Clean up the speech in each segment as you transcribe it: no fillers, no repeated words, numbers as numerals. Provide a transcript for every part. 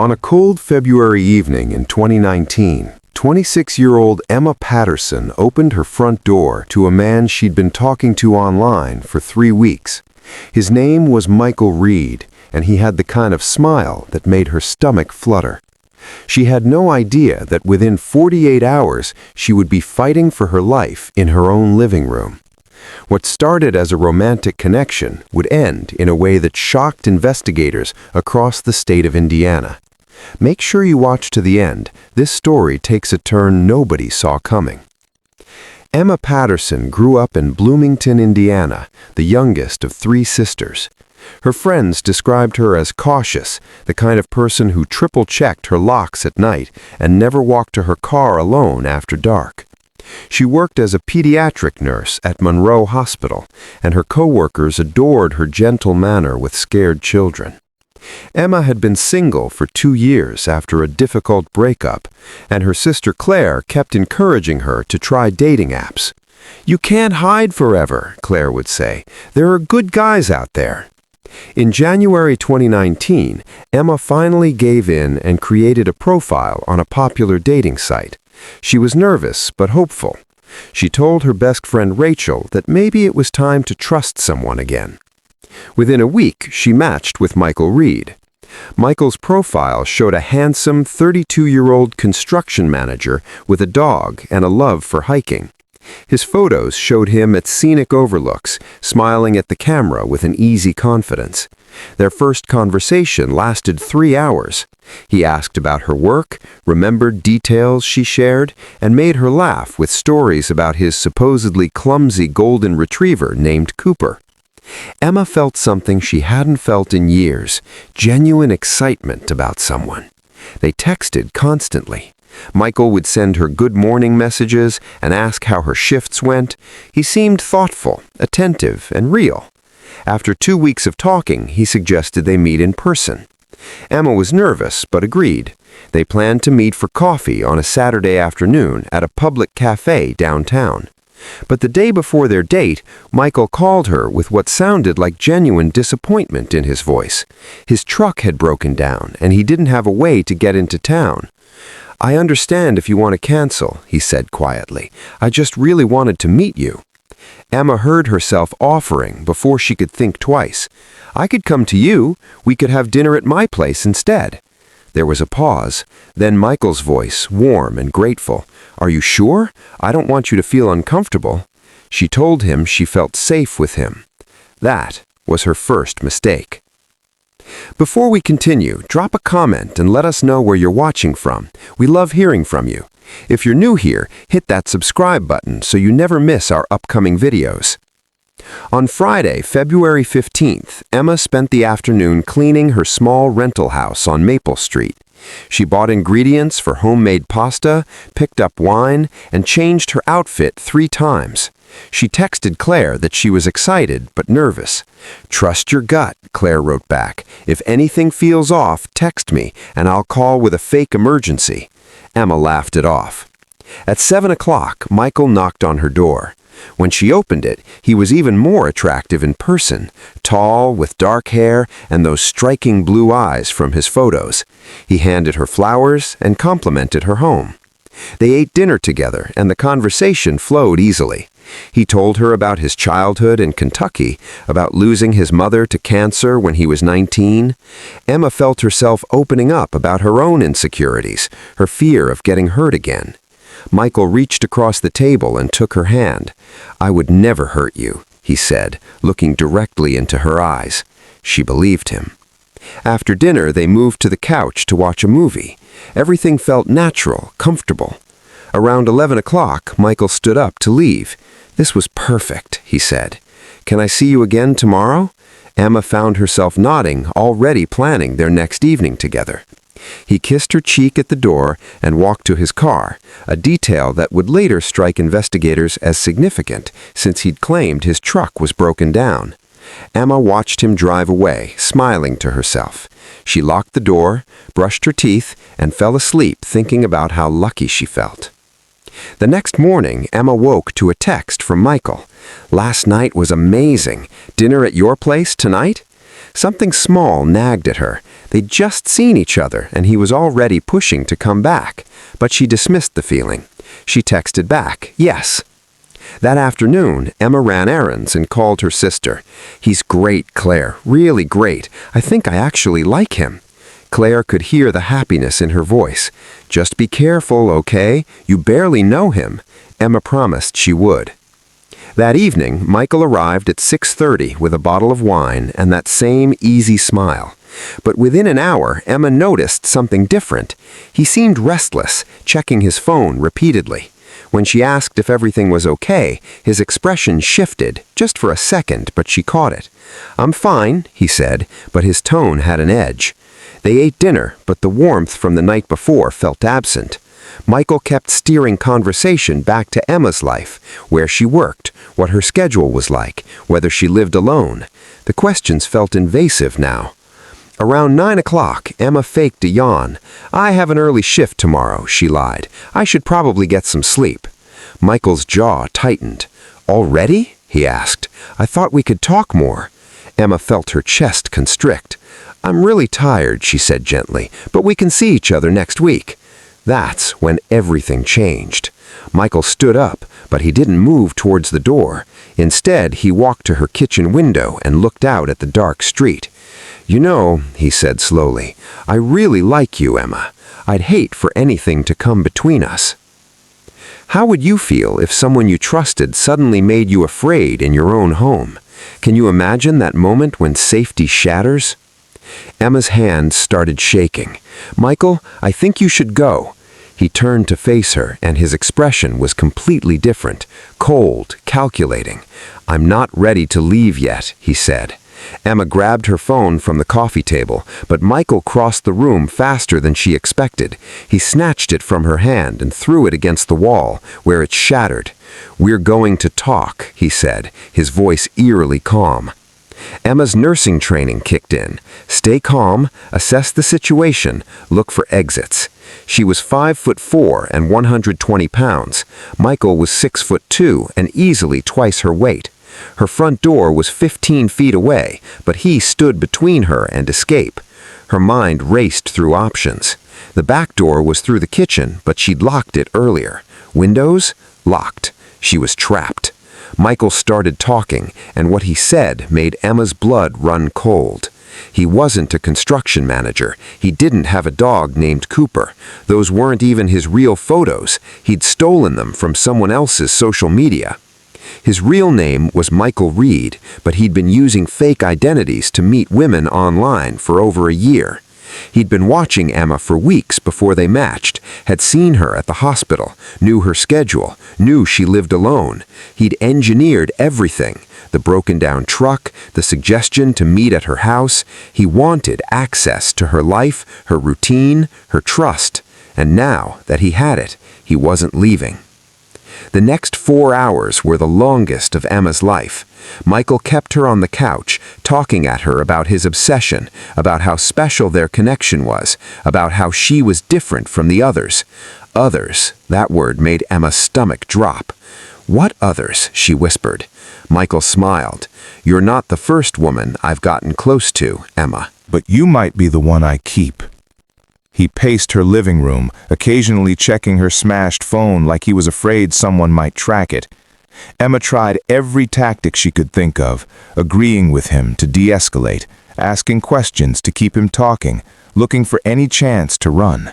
On a cold February evening in 2019, 26-year-old Emma Patterson opened her front door to a man she'd been talking to online for 3 weeks. His name was Michael Reed, and he had the kind of smile that made her stomach flutter. She had no idea that within 48 hours she would be fighting for her life in her own living room. What started as a romantic connection would end in a way that shocked investigators across the state of Indiana. Make sure you watch to the end. This story takes a turn nobody saw coming. Emma Patterson grew up in Bloomington, Indiana, the youngest of 3 sisters. Her friends described her as cautious, the kind of person who triple-checked her locks at night and never walked to her car alone after dark. She worked as a pediatric nurse at Monroe Hospital, and her coworkers adored her gentle manner with scared children. Emma had been single for 2 years after a difficult breakup, and her sister Claire kept encouraging her to try dating apps. "You can't hide forever," Claire would say. "There are good guys out there." In January 2019, Emma finally gave in and created a profile on a popular dating site. She was nervous but hopeful. She told her best friend Rachel that maybe it was time to trust someone again. Within a week, she matched with Michael Reed. Michael's profile showed a handsome 32-year-old construction manager with a dog and a love for hiking. His photos showed him at scenic overlooks, smiling at the camera with an easy confidence. Their first conversation lasted 3 hours. He asked about her work, remembered details she shared, and made her laugh with stories about his supposedly clumsy golden retriever named Cooper. Emma felt something she hadn't felt in years, genuine excitement about someone. They texted constantly. Michael would send her good morning messages and ask how her shifts went. He seemed thoughtful, attentive, and real. After 2 weeks of talking, he suggested they meet in person. Emma was nervous, but agreed. They planned to meet for coffee on a Saturday afternoon at a public cafe downtown. But the day before their date, Michael called her with what sounded like genuine disappointment in his voice. His truck had broken down, and he didn't have a way to get into town. "I understand if you want to cancel," he said quietly. "I just really wanted to meet you." Emma heard herself offering before she could think twice. "I could come to you. We could have dinner at my place instead." There was a pause. Then Michael's voice, warm and grateful. "Are you sure? I don't want you to feel uncomfortable." She told him she felt safe with him. That was her first mistake. Before we continue, drop a comment and let us know where you're watching from. We love hearing from you. If you're new here, hit that subscribe button so you never miss our upcoming videos. On Friday, February 15th, Emma spent the afternoon cleaning her small rental house on Maple Street. She bought ingredients for homemade pasta, picked up wine, and changed her outfit 3 times. She texted Claire that she was excited but nervous. "Trust your gut," Claire wrote back. "If anything feels off, text me, and I'll call with a fake emergency." Emma laughed it off. At 7 o'clock, Michael knocked on her door. When she opened it, he was even more attractive in person, tall, with dark hair, and those striking blue eyes from his photos. He handed her flowers and complimented her home. They ate dinner together, and the conversation flowed easily. He told her about his childhood in Kentucky, about losing his mother to cancer when he was 19. Emma felt herself opening up about her own insecurities, her fear of getting hurt again. Michael reached across the table and took her hand. "I would never hurt you," he said, looking directly into her eyes. She believed him. After dinner, they moved to the couch to watch a movie. Everything felt natural, comfortable. Around 11 o'clock, Michael stood up to leave. "This was perfect," he said. "Can I see you again tomorrow?" Emma found herself nodding, already planning their next evening together. He kissed her cheek at the door and walked to his car, a detail that would later strike investigators as significant since he'd claimed his truck was broken down. Emma watched him drive away, smiling to herself. She locked the door, brushed her teeth, and fell asleep thinking about how lucky she felt. The next morning, Emma woke to a text from Michael. "Last night was amazing. Dinner at your place tonight?" Something small nagged at her. They'd just seen each other, and he was already pushing to come back. But she dismissed the feeling. She texted back, yes. That afternoon, Emma ran errands and called her sister. "He's great, Claire, really great. I think I actually like him." Claire could hear the happiness in her voice. "Just be careful, okay? You barely know him." Emma promised she would. That evening, Michael arrived at 6:30 with a bottle of wine and that same easy smile. But within an hour, Emma noticed something different. He seemed restless, checking his phone repeatedly. When she asked if everything was okay, his expression shifted, just for a second, but she caught it. "I'm fine," he said, but his tone had an edge. They ate dinner, but the warmth from the night before felt absent. Michael kept steering conversation back to Emma's life, where she worked, what her schedule was like, whether she lived alone. The questions felt invasive now. Around 9 o'clock, Emma faked a yawn. "I have an early shift tomorrow," she lied. "I should probably get some sleep." Michael's jaw tightened. "Already?" he asked. "I thought we could talk more." Emma felt her chest constrict. "I'm really tired," she said gently, "but we can see each other next week." That's when everything changed. Michael stood up, but he didn't move towards the door. Instead, he walked to her kitchen window and looked out at the dark street. "You know," he said slowly, "I really like you, Emma. I'd hate for anything to come between us." How would you feel if someone you trusted suddenly made you afraid in your own home? Can you imagine that moment when safety shatters? Emma's hands started shaking. "Michael, I think you should go." He turned to face her, and his expression was completely different, cold, calculating. "I'm not ready to leave yet," he said. Emma grabbed her phone from the coffee table, but Michael crossed the room faster than she expected. He snatched it from her hand and threw it against the wall, where it shattered. "We're going to talk," he said, his voice eerily calm. Emma's nursing training kicked in. Stay calm, assess the situation, look for exits. She was 5'4" and 120 pounds. Michael was 6'2" and easily twice her weight. Her front door was 15 feet away, but he stood between her and escape. Her mind raced through options. The back door was through the kitchen, but she'd locked it earlier. Windows? Locked. She was trapped. Michael started talking, and what he said made Emma's blood run cold. He wasn't a construction manager. He didn't have a dog named Cooper. Those weren't even his real photos. He'd stolen them from someone else's social media. His real name was Michael Reed, but he'd been using fake identities to meet women online for over a year. He'd been watching Emma for weeks before they matched, had seen her at the hospital, knew her schedule, knew she lived alone. He'd engineered everything, the broken-down truck, the suggestion to meet at her house. He wanted access to her life, her routine, her trust. And now that he had it, he wasn't leaving. The next 4 hours were the longest of Emma's life. Michael kept her on the couch, talking at her about his obsession, about how special their connection was, about how she was different from the others. Others, that word made Emma's stomach drop. "What others?" she whispered. Michael smiled. "You're not the first woman I've gotten close to, Emma. But you might be the one I keep." He paced her living room, occasionally checking her smashed phone like he was afraid someone might track it. Emma tried every tactic she could think of, agreeing with him to de-escalate, asking questions to keep him talking, looking for any chance to run.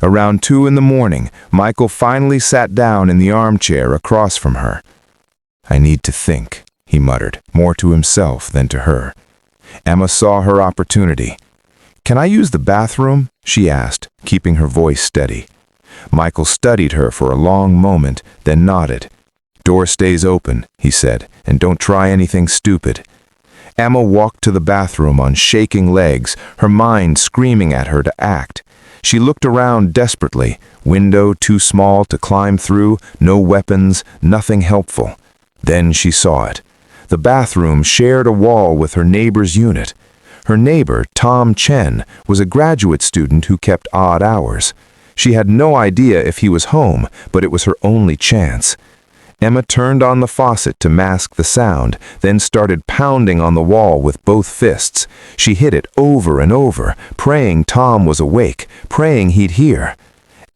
Around 2 in the morning, Michael finally sat down in the armchair across from her. "I need to think," he muttered, more to himself than to her. Emma saw her opportunity. "Can I use the bathroom?" she asked, keeping her voice steady. Michael studied her for a long moment, then nodded. "Door stays open," he said, "and don't try anything stupid." Emma walked to the bathroom on shaking legs, her mind screaming at her to act. She looked around desperately, window too small to climb through, no weapons, nothing helpful. Then she saw it. The bathroom shared a wall with her neighbor's unit. Her neighbor, Tom Chen, was a graduate student who kept odd hours. She had no idea if he was home, but it was her only chance. Emma turned on the faucet to mask the sound, then started pounding on the wall with both fists. She hit it over and over, praying Tom was awake, praying he'd hear.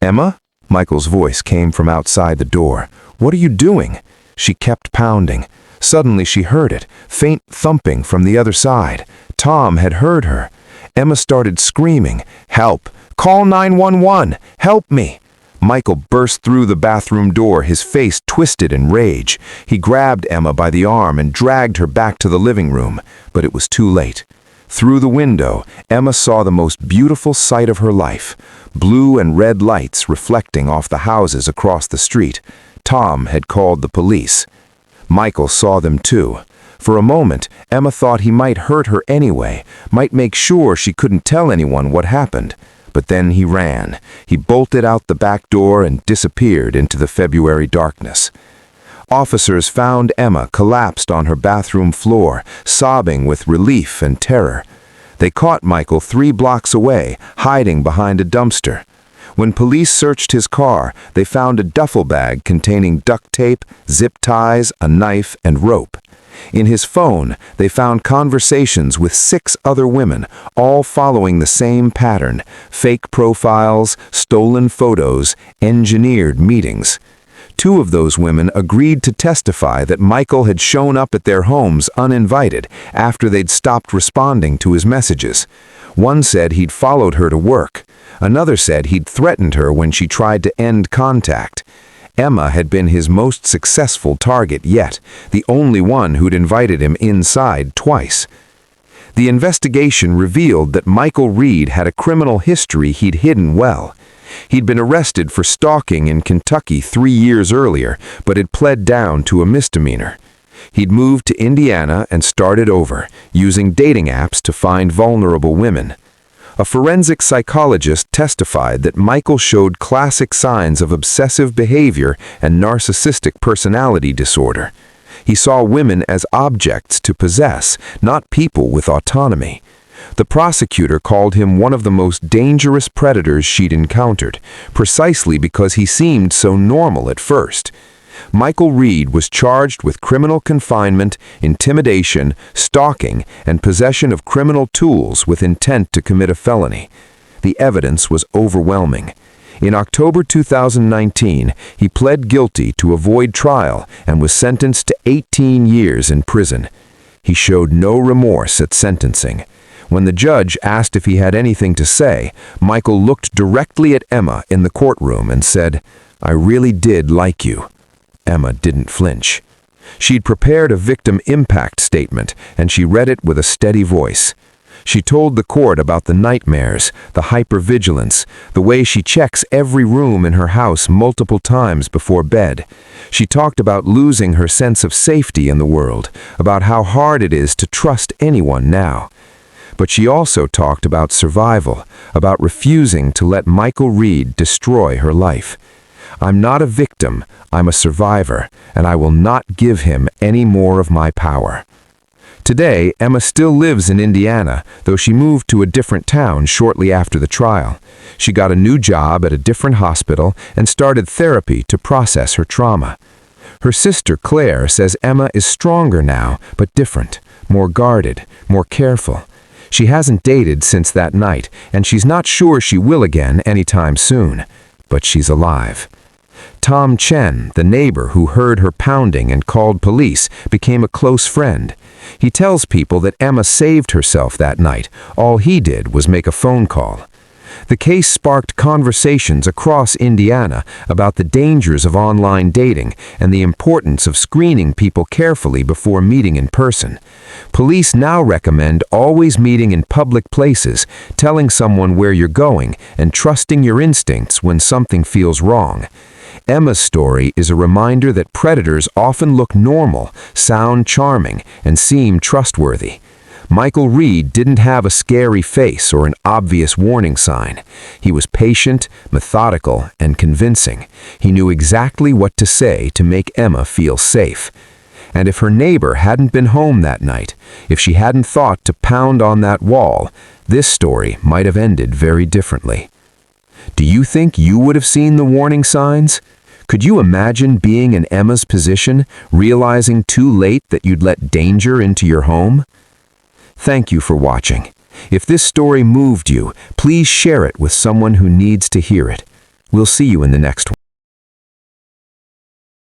"Emma?" Michael's voice came from outside the door. "What are you doing?" She kept pounding. Suddenly she heard it, faint thumping from the other side. Tom had heard her. Emma started screaming, "Help! Call 911! Help me!" Michael burst through the bathroom door, his face twisted in rage. He grabbed Emma by the arm and dragged her back to the living room, but it was too late. Through the window, Emma saw the most beautiful sight of her life, blue and red lights reflecting off the houses across the street. Tom had called the police. Michael saw them too. For a moment, Emma thought he might hurt her anyway, might make sure she couldn't tell anyone what happened. But then he ran. He bolted out the back door and disappeared into the February darkness. Officers found Emma collapsed on her bathroom floor, sobbing with relief and terror. They caught Michael 3 blocks away, hiding behind a dumpster. When police searched his car, they found a duffel bag containing duct tape, zip ties, a knife, and rope. In his phone, they found conversations with 6 other women, all following the same pattern: fake profiles, stolen photos, engineered meetings. 2 of those women agreed to testify that Michael had shown up at their homes uninvited after they'd stopped responding to his messages. One said he'd followed her to work. Another said he'd threatened her when she tried to end contact. Emma had been his most successful target yet, the only one who'd invited him inside twice. The investigation revealed that Michael Reed had a criminal history he'd hidden well. He'd been arrested for stalking in Kentucky 3 years earlier, but had pled down to a misdemeanor. He'd moved to Indiana and started over, using dating apps to find vulnerable women. A forensic psychologist testified that Michael showed classic signs of obsessive behavior and narcissistic personality disorder. He saw women as objects to possess, not people with autonomy. The prosecutor called him one of the most dangerous predators she'd encountered, precisely because he seemed so normal at first. Michael Reed was charged with criminal confinement, intimidation, stalking, and possession of criminal tools with intent to commit a felony. The evidence was overwhelming. In October 2019, he pled guilty to avoid trial and was sentenced to 18 years in prison. He showed no remorse at sentencing. When the judge asked if he had anything to say, Michael looked directly at Emma in the courtroom and said, "I really did like you." Emma didn't flinch. She'd prepared a victim impact statement, and she read it with a steady voice. She told the court about the nightmares, the hypervigilance, the way she checks every room in her house multiple times before bed. She talked about losing her sense of safety in the world, about how hard it is to trust anyone now. But she also talked about survival, about refusing to let Michael Reed destroy her life. "I'm not a victim, I'm a survivor, and I will not give him any more of my power." Today, Emma still lives in Indiana, though she moved to a different town shortly after the trial. She got a new job at a different hospital and started therapy to process her trauma. Her sister Claire says Emma is stronger now, but different, more guarded, more careful. She hasn't dated since that night, and she's not sure she will again anytime soon. But she's alive. Tom Chen, the neighbor who heard her pounding and called police, became a close friend. He tells people that Emma saved herself that night. All he did was make a phone call. The case sparked conversations across Indiana about the dangers of online dating and the importance of screening people carefully before meeting in person. Police now recommend always meeting in public places, telling someone where you're going, and trusting your instincts when something feels wrong. Emma's story is a reminder that predators often look normal, sound charming, and seem trustworthy. Michael Reed didn't have a scary face or an obvious warning sign. He was patient, methodical, and convincing. He knew exactly what to say to make Emma feel safe. And if her neighbor hadn't been home that night, if she hadn't thought to pound on that wall, this story might have ended very differently. Do you think you would have seen the warning signs? Could you imagine being in Emma's position, realizing too late that you'd let danger into your home? Thank you for watching. If this story moved you, please share it with someone who needs to hear it. We'll see you in the next one.